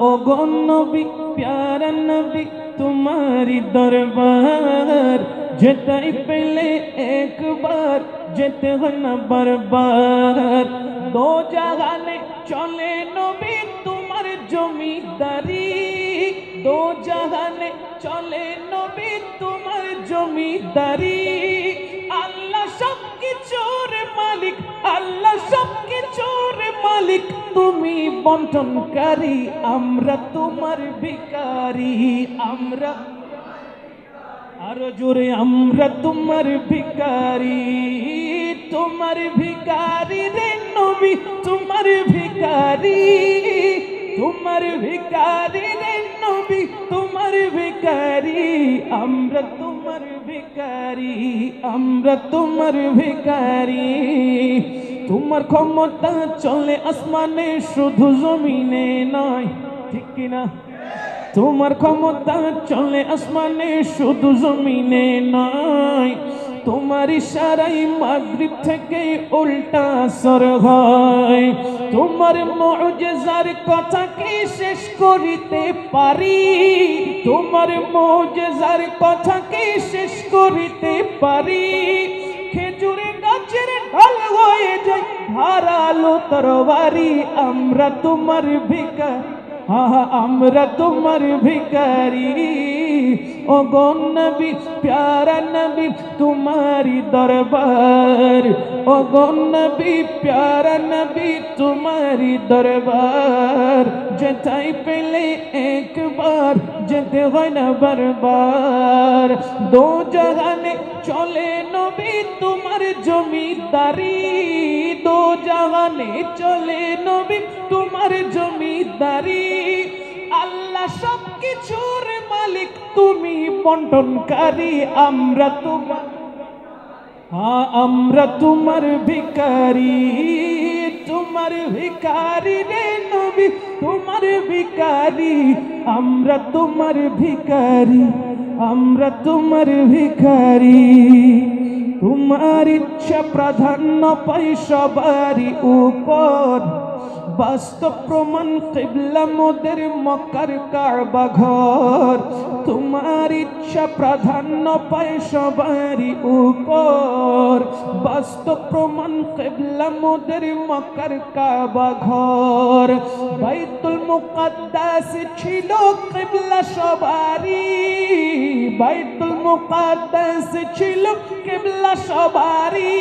ও গো নবী প্যারা নবী तुम्हारी दरबार যেতাই পেলে একবার যেতে হয় না বারবার দো জাহানে চলে নবী তোমার জমিদারি দো জাহানে চলে নবী তোমার জমিদারি আল্লাহ সবকিছুর মালিক আল্লাহ সবকিছুর মালিক তুমি বন্টনকারী আমরা তোমার ভিখারি আমরা আরো জোরে আমরা তোমার ভিখারি রে নবী তোমার ভিখারি রে নবী তোমার ভিখারি আমরা তোমার ভিখারি তোমার ক্ষমতা চলে আসমানে শুধু জমিনে নয় ঠিক কিনা তোমার ক্ষমতা চলে আসমানে শুধু জমিনে নয় তোমার ইশারায় মাগরিব থেকে উল্টা আসর হয় তোমার মুজিজার কথা কি শেষ করিতে পারি তোমার মুজিজার কথা কি শেষ করিতে পারি খেজুর গাছের ঢাল হয়ে যায় ধারালো তরবারি আমরা তোমার ভিখারি আমরা তোমার ভিখারি ও গো নবী প্যারা নবী তোমারি দরবার ও গো নবী প্যারা নবী তোমারি দরবার যেতাই পেলে একবার যেতে হয় না বারবার দো জাহানে চলে নবী তোমার জমিদারি দো জাহানে চলে নবী তোমার জমিদারি আল্লাহ সবকিছুর মালিক তুমি বন্টনকারী আমরা তোমার ভিখারি রে নবী তোমার ভিখারি আমরা তোমার ভিখারি তোমার ইচ্ছা প্রাধান্য পাই সবারই উপর বাস্তব প্রমাণ কিবলা মোদের মক্কার কাবা ঘর তোমার ইচ্ছা প্রাধান্য পায় সবারই উপর বাস্তব প্রমাণ কিবলা মোদের মক্কার কাবা ঘর বাইতুল মুকাদ্দাস ছিল কিবলা সবারই বাইতুল মুকাদ্দাস ছিল কিবলা সবারই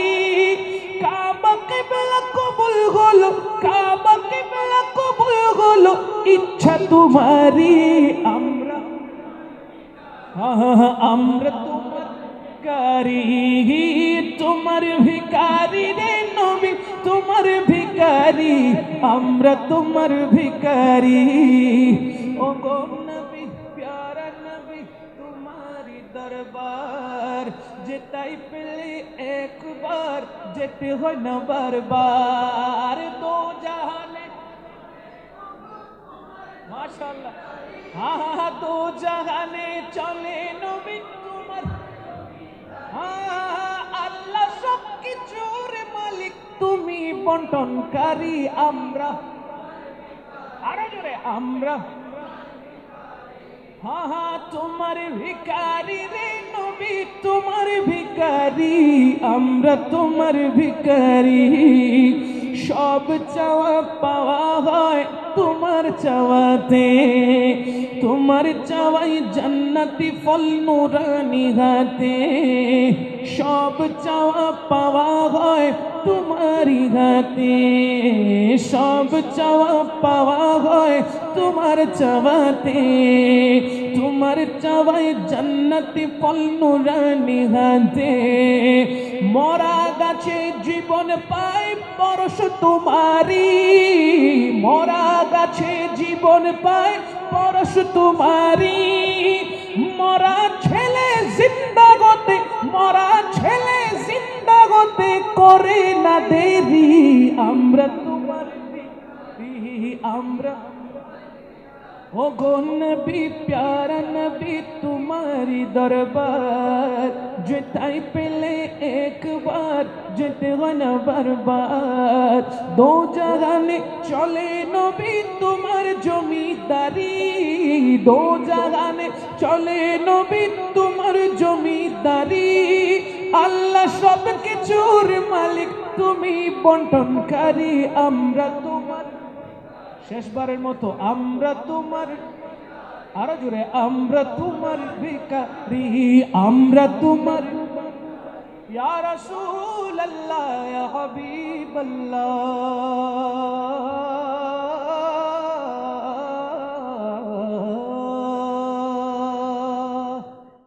কাবা কিবলা কবুল হলো কাবা কিবলা কবুল হলো ইচ্ছা তোমারই আমরা তোমার ভিখারি রে নবী তোমার ভিখারি আমরা তোমার ভিখারি ও গো নবী প্যারা নবী তোমারি দরবার যেতাই পেলে একবার যেতে হয় না বারবার দো জাহানে মাশাআল্লাহ দো জাহানে চলে নবী তোমার আল্লাহ সবকিছুর মালিক তুমি বন্টনকারী আমরা আরো জোরে আমরা তোমার ভিখারি রে নবী তোমার ভিখারি আমরা তোমার ভিখারি সব চাওয়া পাওয়া হয় তোমার চাওয়াতে তোমার চাওয়াই জান্নাতি ফল নুরানি হাতে সব চাওয়া পাওয়া হয় তোমারি হাতে সব চাওয়া পাওয়া হয় তোমার চাওয়াতে তোমার চাওয়াই জান্নাতি ফল নুরানি হাতে মরা গাছে জীবন পায় পরশ তোমারি মরা গাছে জীবন পায় পরশ তোমারি মরা ছেলে জিন্দা গতে মরা ছেলে জিন্দা গতে করে না দেরি আমরা তোমার আমরা ও গো নবী প্যারা নবী তোমারি দরবার যেতাই পেলে একবার যেতে হয় না বারবার দো জাহানে চলে নবী তোমার জমিদারি দো জাহানে চলে নবী তোমার জমিদারি আল্লাহ সব কিছুর মালিক তুমি বন্টনকারী আমরা তোমার শেষবারের মতো আমরা তোমার আরো জোরে আমরা তোমার ভিখারি আমরা তোমার ইয়া রাসূলুল্লাহ ইয়া হাবিবাল্লাহ